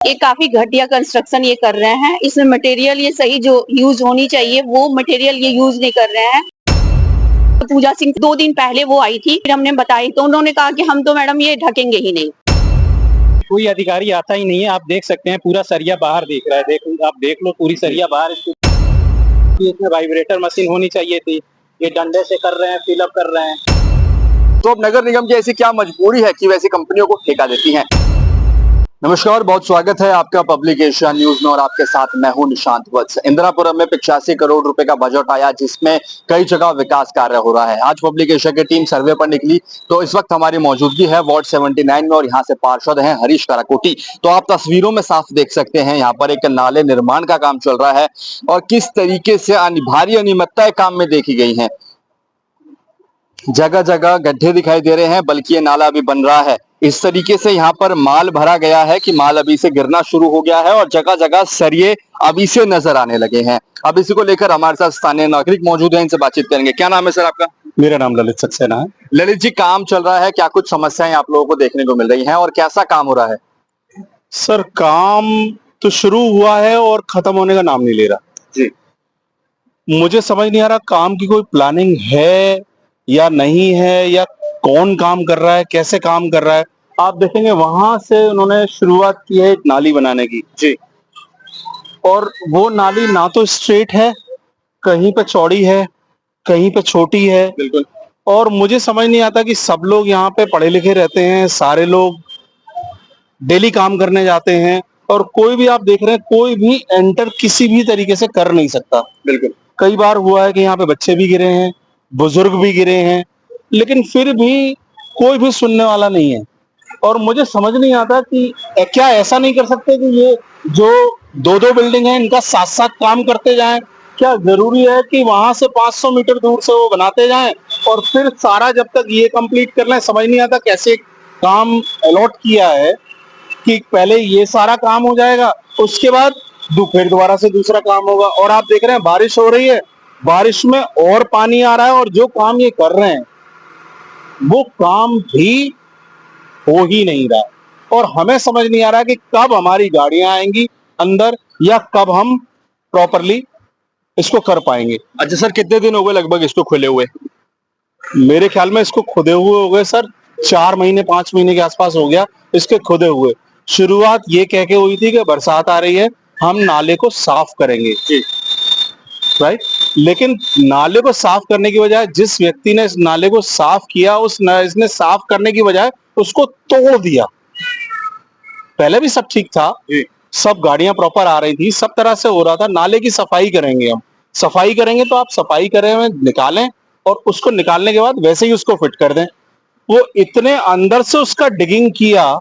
ये काफी घटिया कंस्ट्रक्शन ये कर रहे हैं। इसमें मटेरियल ये सही जो यूज होनी चाहिए वो मटेरियल ये यूज नहीं कर रहे हैं। पूजा सिंह 2 दिन पहले वो आई थी, फिर हमने बताई तो उन्होंने कहा कि हम तो मैडम ये ढकेंगे ही नहीं। कोई अधिकारी आता ही नहीं है। आप देख सकते हैं पूरा सरिया बाहर दिख रहा है। आप देख लो पूरी सरिया बाहर। इसमें वाइब्रेटर मशीन होनी चाहिए थी। ये डंडे से कर रहे हैं, फिलअप कर रहे हैं। तो अब नगर निगम की ऐसी क्या मजबूरी है कि वैसी कंपनियों को ठेका देती हैं। नमस्कार, बहुत स्वागत है आपका पब्लिक एशिया न्यूज में और आपके साथ मैं हूं निशांत वत्स। इंदिरापुरम में 85 करोड़ रुपए का बजट आया, जिसमें कई जगह विकास कार्य हो रहा है। आज पब्लिक एशिया की टीम सर्वे पर निकली, तो इस वक्त हमारी मौजूदगी है वार्ड 79 में और यहाँ से पार्षद हैं हरीश काराकोटी। तो आप तस्वीरों में साफ देख सकते हैं यहाँ पर एक नाले निर्माण का काम चल रहा है और किस तरीके से भारी अनियमितताएं काम में देखी गई है। जगह जगह गड्ढे दिखाई दे रहे हैं, बल्कि ये नाला अभी बन रहा है। इस तरीके से यहाँ पर माल भरा गया है कि माल अभी से गिरना शुरू हो गया है और जगह जगह सरिये अभी से नजर आने लगे हैं। अब इसी को लेकर हमारे साथ स्थानीय नागरिक मौजूद हैं, इनसे बातचीत करेंगे। क्या नाम है सर आपका? मेरा नाम ललित सक्सेना है। ललित जी, काम चल रहा है, क्या कुछ समस्याएं आप लोगों को देखने को मिल रही हैं और कैसा काम हो रहा है? सर, काम तो शुरू हुआ है और खत्म होने का नाम नहीं ले रहा जी। मुझे समझ नहीं आ रहा काम की कोई प्लानिंग है या नहीं है, या कौन काम कर रहा है, कैसे काम कर रहा है। आप देखेंगे वहां से उन्होंने शुरुआत की है एक नाली बनाने की जी। और वो नाली ना तो स्ट्रेट है, कहीं पे चौड़ी है, कहीं पे छोटी है। बिल्कुल। और मुझे समझ नहीं आता कि सब लोग यहाँ पे पढ़े लिखे रहते हैं, सारे लोग डेली काम करने जाते हैं और कोई भी आप देख रहे हैं कोई भी एंटर किसी भी तरीके से कर नहीं सकता। बिल्कुल। कई बार हुआ है कि यहाँ पे बच्चे भी गिरे हैं, बुजुर्ग भी गिरे हैं, लेकिन फिर भी कोई भी सुनने वाला नहीं है। और मुझे समझ नहीं आता कि क्या ऐसा नहीं कर सकते कि ये जो दो बिल्डिंग है इनका साथ साथ काम करते जाएं। क्या जरूरी है कि वहां से 500 मीटर दूर से वो बनाते जाएं और फिर सारा जब तक ये कंप्लीट कर लें। समझ नहीं आता कैसे काम अलॉट किया है कि पहले ये सारा काम हो जाएगा, उसके बाद फिर दोबारा से दूसरा काम होगा। और आप देख रहे हैं बारिश हो रही है, बारिश में और पानी आ रहा है और जो काम ये कर रहे हैं वो काम भी हो ही नहीं रहा। और हमें समझ नहीं आ रहा कि कब हमारी गाड़ियां आएंगी अंदर या कब हम प्रॉपरली इसको कर पाएंगे। अच्छा सर, कितने दिन हो गए लगभग इसको खुले हुए? मेरे ख्याल में इसको खुदे हुए हो गए सर 4 महीने 5 महीने के आसपास हो गया इसके खुदे हुए। शुरुआत ये कह के हुई थी कि बरसात आ रही है, हम नाले को साफ करेंगे, राइट। लेकिन नाले को साफ करने की बजाय जिस व्यक्ति ने इस नाले को साफ किया, इसने साफ करने की बजाय उसको तोड़ दिया। पहले भी सब ठीक था, सब गाड़ियां प्रॉपर आ रही थी, सब तरह से हो रहा था। नाले की सफाई करेंगे, हम सफाई करेंगे तो आप सफाई करे हुए निकालें और उसको निकालने के बाद वैसे ही उसको फिट कर दें। वो इतने अंदर से उसका डिगिंग किया,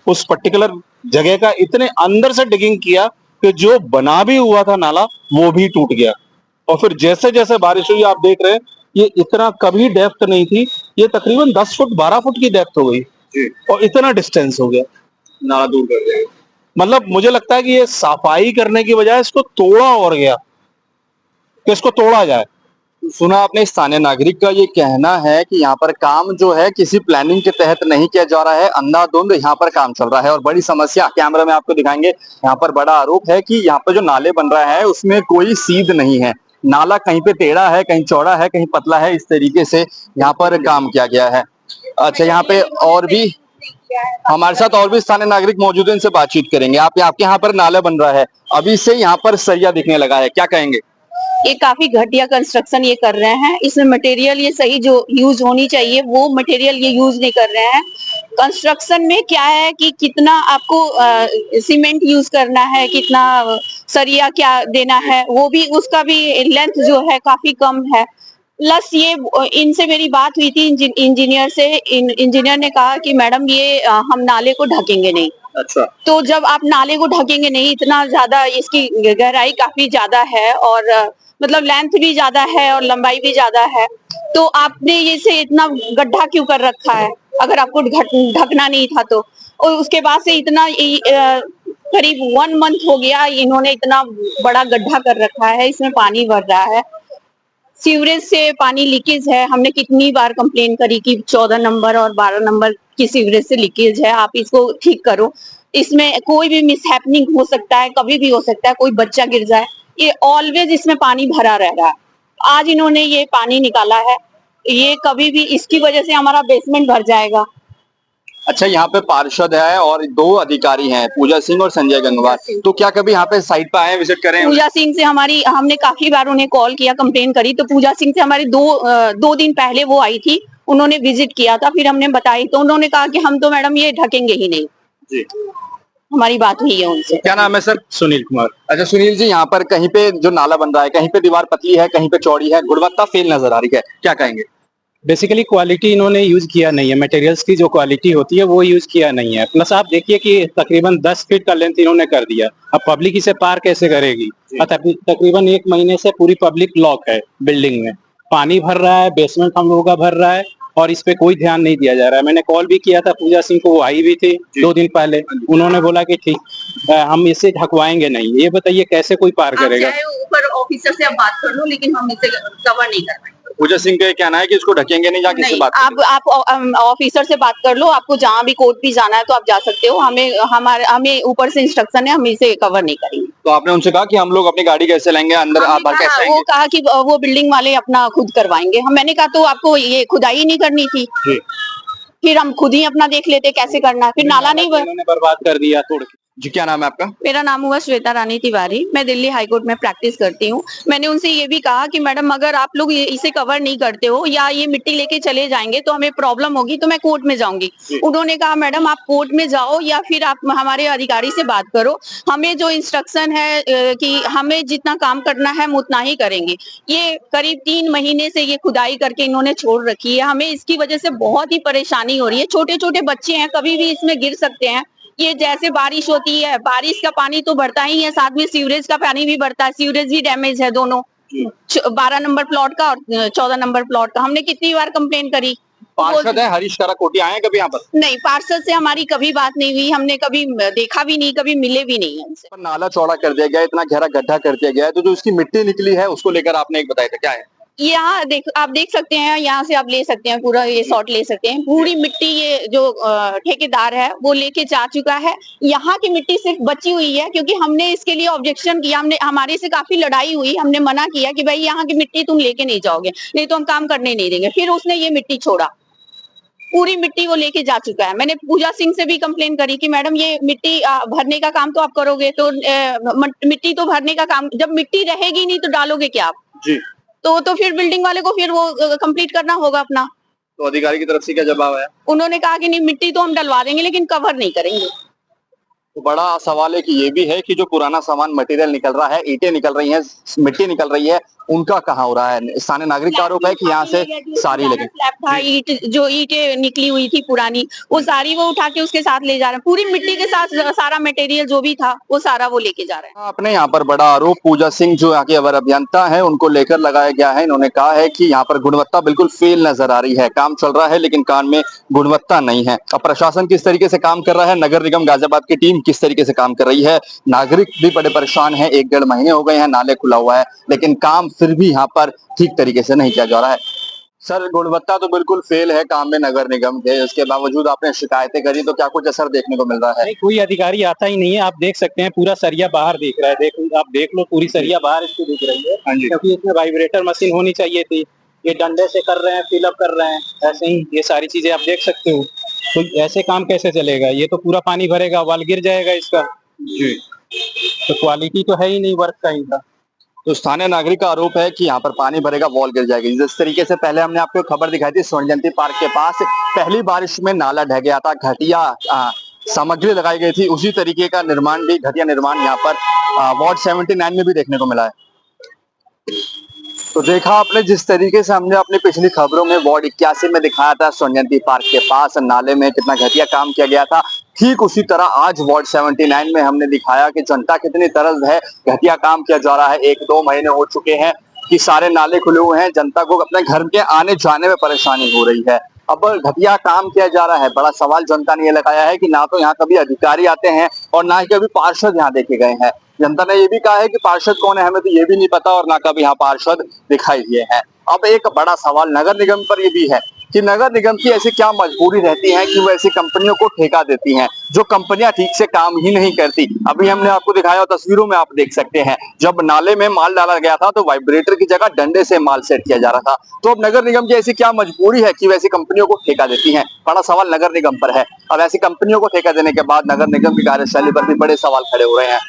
उस पर्टिकुलर जगह का इतने अंदर से डिगिंग किया कि जो बना भी हुआ था नाला वो भी टूट गया। और फिर जैसे जैसे बारिश हुई, आप देख रहे हैं ये इतना कभी डेप्थ नहीं थी, ये तकरीबन 10 फुट 12 फुट की डेप्थ हो गई और इतना डिस्टेंस हो गया, नाला दूर कर दिया। मतलब मुझे लगता है कि ये सफाई करने की बजाय इसको तोड़ा और गया कि इसको तोड़ा जाए। सुना आपने, स्थानीय नागरिक का ये कहना है कि यहाँ पर काम जो है किसी प्लानिंग के तहत नहीं किया जा रहा है, अंधाधुंध यहाँ पर काम चल रहा है। और बड़ी समस्या कैमरा में आपको दिखाएंगे, यहाँ पर बड़ा आरोप है कि यहाँ पर जो नाले बन रहा है उसमें कोई सीध नहीं है। नाला कहीं पे टेढ़ा है, कहीं चौड़ा है, कहीं पतला है, इस तरीके से यहाँ पर काम किया गया है। अच्छा, यहाँ पे और भी हमारे साथ और भी स्थानीय नागरिक मौजूद है, इनसे बातचीत करेंगे। आपके यहाँ पर नाला बन रहा है, अभी से यहाँ पर सरिया दिखने लगा है, क्या कहेंगे? ये काफी घटिया कंस्ट्रक्शन ये कर रहे हैं। इसमें मटेरियल ये सही जो यूज होनी चाहिए वो मटेरियल ये यूज नहीं कर रहे हैं। कंस्ट्रक्शन में क्या है कि कितना आपको सीमेंट यूज करना है, कितना सरिया क्या देना है, वो भी उसका भी लेंथ जो है काफी कम है। प्लस ये इनसे मेरी बात हुई थी इंजीनियर से, इंजीनियर ने कहा कि मैडम ये हम नाले को ढकेंगे नहीं। अच्छा। तो जब आप नाले को ढकेंगे नहीं, इतना ज्यादा इसकी गहराई काफी ज्यादा है और मतलब लेंथ भी ज्यादा है और लंबाई भी ज्यादा है, तो आपने ये से इतना गड्ढा क्यों कर रखा है अगर आपको ढकना नहीं था तो। और उसके बाद से इतना करीब 1 मंथ हो गया इन्होंने इतना बड़ा गड्ढा कर रखा है, इसमें पानी भर रहा है, सीवरेज से पानी लीकेज है। हमने कितनी बार कंप्लेन करी कि 14 नंबर और 12 नंबर की सीवरेज से लीकेज है, आप इसको ठीक करो। इसमें कोई भी मिसहैपनिंग हो सकता है, कभी भी हो सकता है, कोई बच्चा गिर जाए, ये ऑलवेज इसमें पानी भरा रह रहा है। आज इन्होंने ये पानी निकाला है, ये कभी भी इसकी वजह से हमारा बेसमेंट भर जाएगा। अच्छा, यहाँ पे पार्षद है और 2 अधिकारी हैं, पूजा सिंह और संजय गंगवार। तो क्या कभी यहाँ पे साइट पे आए, विजिट करें? पूजा सिंह से हमने काफी बार उन्हें कॉल किया, कंप्लेन करी, तो पूजा सिंह से हमारी 2 दिन पहले वो आई थी, उन्होंने विजिट किया था, फिर हमने बताई तो उन्होंने कहा कि हम तो मैडम ये ढकेंगे ही नहीं। जी, हमारी बात हुई है उनसे। क्या नाम है सर? सुनील कुमार। अच्छा सुनील जी, यहाँ पर कहीं पे जो नाला बन रहा है, कहीं पे दीवार पतली है, कहीं पे चौड़ी है, गुणवत्ता फेल नजर आ रही है, क्या कहेंगे? बेसिकली क्वालिटी इन्होंने यूज किया नहीं है, मटेरियल्स की जो क्वालिटी होती है वो यूज किया नहीं है। प्लस आप देखिए कि तकरीबन 10 फीट का लेंथ इन्होंने कर दिया, अब पब्लिक इसे पार कैसे करेगी? तकरीबन 1 महीने से पूरी पब्लिक लॉक है बिल्डिंग में, पानी भर रहा है, बेसमेंट हम लोगों का भर रहा है और इस पे कोई ध्यान नहीं दिया जा रहा है। मैंने कॉल भी किया था पूजा सिंह को, वो आई भी थी 2 दिन पहले, उन्होंने बोला कि ठीक हम इसे ढकवाएंगे नहीं। ये बताइए कैसे कोई पार करेगा? ऊपर ऑफिसर से आप बात कर लो, लेकिन हम इसे कवर नहीं कर पाएंगे। पूजा सिंह का ये कहना है कि इसको ढकेंगे नहीं, जाके इससे बात करेंगे। आप ऑफिसर से बात कर लो, आपको जहाँ भी कोर्ट भी जाना है तो आप जा सकते हो। हमें ऊपर से इंस्ट्रक्शन है, हम इसे कवर नहीं करेंगे। तो आपने उनसे कहा कि हम लोग अपनी गाड़ी कैसे लाएंगे अंदर, आप बाहर कैसे आएंगे? वो कहा कि वो बिल्डिंग वाले अपना खुद करवाएंगे। मैंने कहा तो आपको ये खुदाई नहीं करनी थी, फिर हम खुद ही अपना देख लेते कैसे करना है। फिर नाला नहीं बर्बाद कर दिया तोड़ के। जी, क्या नाम है आपका? मेरा नाम हुआ श्वेता रानी तिवारी, मैं दिल्ली हाई कोर्ट में प्रैक्टिस करती हूँ। मैंने उनसे ये भी कहा कि मैडम अगर आप लोग इसे कवर नहीं करते हो या ये मिट्टी लेके चले जाएंगे तो हमें प्रॉब्लम होगी, तो मैं कोर्ट में जाऊंगी। उन्होंने कहा मैडम आप कोर्ट में जाओ या फिर आप हमारे अधिकारी से बात करो, हमें जो इंस्ट्रक्शन है कि हमें जितना काम करना है हम उतना ही करेंगे। ये करीब 3 महीने से ये खुदाई करके इन्होंने छोड़ रखी है, हमें इसकी वजह से बहुत ही परेशानी हो रही है। छोटे छोटे बच्चे हैं, कभी भी इसमें गिर सकते हैं। ये जैसे बारिश होती है, बारिश का पानी तो बढ़ता ही है, साथ में सीवरेज का पानी भी बढ़ता है, सीवरेज भी डैमेज है दोनों, 12 नंबर प्लॉट का और 14 नंबर प्लॉट का। हमने कितनी बार कंप्लेन करी। पार्षद है हरीश काराकोटी, आए हैं कभी यहाँ पर? नहीं, पार्षद से हमारी कभी बात नहीं हुई, हमने कभी देखा भी नहीं, कभी मिले भी नहीं हमसे। नाला चौड़ा कर दिया गया, इतना गहरा गड्ढा कर दिया गया है, तो जो उसकी मिट्टी निकली है उसको लेकर आपने एक बताया था, क्या है? यहाँ आप देख सकते हैं, यहाँ से आप ले सकते हैं, पूरा ये शॉट ले सकते हैं। पूरी मिट्टी ये जो ठेकेदार है वो लेके जा चुका है। यहाँ की मिट्टी सिर्फ बची हुई है, क्योंकि हमने इसके लिए ऑब्जेक्शन किया, हमारे से काफी लड़ाई हुई, हमने मना किया कि भाई यहाँ की मिट्टी तुम लेके नहीं जाओगे, नहीं तो हम काम करने नहीं देंगे। फिर उसने ये मिट्टी छोड़ा, पूरी मिट्टी वो लेके जा चुका है। मैंने पूजा सिंह से भी कंप्लेन करी कि मैडम ये मिट्टी भरने का काम तो आप करोगे, तो मिट्टी तो भरने का काम, जब मिट्टी रहेगी नहीं तो डालोगे क्या आप? जी। तो फिर बिल्डिंग वाले को फिर वो कंप्लीट करना होगा अपना। तो अधिकारी की तरफ से क्या जवाब आया? उन्होंने कहा कि नहीं, मिट्टी तो हम डलवा देंगे लेकिन कवर नहीं करेंगे। तो बड़ा सवाल है कि ये भी है कि जो पुराना सामान मटेरियल निकल रहा है, ईंटें निकल रही हैं, मिट्टी निकल रही है, उनका कहाँ हो रहा है? स्थानीय नागरिक का आरोप है कि यहाँ से सारी लगी जो ईंटें निकली हुई थी पुरानी, वो सारी वो उठा के उसके साथ ले जा रहे हैं, पूरी मिट्टी के साथ सारा मटेरियल जो भी था वो सारा वो लेके जा रहे हैं। अपने यहाँ पर बड़ा आरोप पूजा सिंह जो यहाँ के अवर अभियंता है उनको लेकर लगाया गया है। इन्होंने कहा है कि यहाँ पर गुणवत्ता बिल्कुल फेल नजर आ रही है, काम चल रहा है लेकिन काम में गुणवत्ता नहीं है। अब प्रशासन किस तरीके से काम कर रहा है, नगर निगम गाजियाबाद की टीम किस तरीके से काम कर रही है, नागरिक भी बड़े परेशान है। 1-1.5 महीने हो गए हैं, नाले खुला हुआ है लेकिन काम फिर भी यहाँ पर ठीक तरीके से नहीं किया जा रहा है। सर, गुणवत्ता तो बिल्कुल फेल है काम में नगर निगम के, उसके बावजूद आपने शिकायतें करी, तो क्या कुछ असर देखने को मिल रहा है? नहीं, कोई अधिकारी आता ही नहीं है। आप देख सकते हैं पूरा सरिया बाहर दिख रहा है, आप देख लो, पूरी सरिया बाहर इसकी दिख रही है, क्योंकि इसमें वाइब्रेटर मशीन होनी चाहिए थी। ये डंडे से कर रहे हैं, फिलअप कर रहे हैं, ऐसे ही ये सारी चीजें आप देख सकते हो। तो ऐसे काम कैसे चलेगा? ये तो पूरा पानी भरेगा, वाल गिर जाएगा इसका। जी, तो क्वालिटी तो है ही नहीं वर्क का इनका। तो स्थानीय नागरिक का आरोप है कि यहाँ पर पानी भरेगा, वॉल गिर जाएगी। जिस तरीके से पहले हमने आपको खबर दिखाई थी, स्वर्ण जयंती पार्क के पास पहली बारिश में नाला ढह गया था, घटिया सामग्री लगाई गई थी, उसी तरीके का निर्माण भी, घटिया निर्माण यहाँ पर वार्ड 79 में भी देखने को मिला है। तो देखा आपने जिस तरीके से हमने अपनी पिछली खबरों में वार्ड 81 में दिखाया था, स्वर्ण जयंती पार्क के पास नाले में कितना घटिया काम किया गया था, ठीक उसी तरह आज वार्ड 79 में हमने दिखाया कि जनता कितनी तरस है, घटिया काम किया जा रहा है। 1-2 महीने हो चुके हैं कि सारे नाले खुले हुए हैं, जनता को अपने घर के आने जाने में परेशानी हो रही है। अब घटिया काम किया जा रहा है। बड़ा सवाल जनता ने यह लगाया है कि ना तो यहाँ कभी अधिकारी आते हैं और ना ही कभी पार्षद यहाँ देखे गए हैं। जनता ने ये भी कहा है कि पार्षद कौन है हमें तो ये भी नहीं पता, और ना कभी यहाँ पार्षद दिखाई दिए हैं। अब एक बड़ा सवाल नगर निगम पर ये भी है कि नगर निगम की ऐसी क्या मजबूरी रहती है कि वो ऐसी कंपनियों को ठेका देती हैं जो कंपनियां ठीक से काम ही नहीं करती। अभी हमने आपको दिखाया, तस्वीरों में आप देख सकते हैं, जब नाले में माल डाला गया था तो वाइब्रेटर की जगह डंडे से माल सेट किया जा रहा था। तो अब नगर निगम की ऐसी क्या मजबूरी है कि वैसी कंपनियों को ठेका देती है? बड़ा सवाल नगर निगम पर है। अब ऐसी कंपनियों को ठेका देने के बाद नगर निगम की कार्यशैली पर भी बड़े सवाल खड़े हो रहे हैं।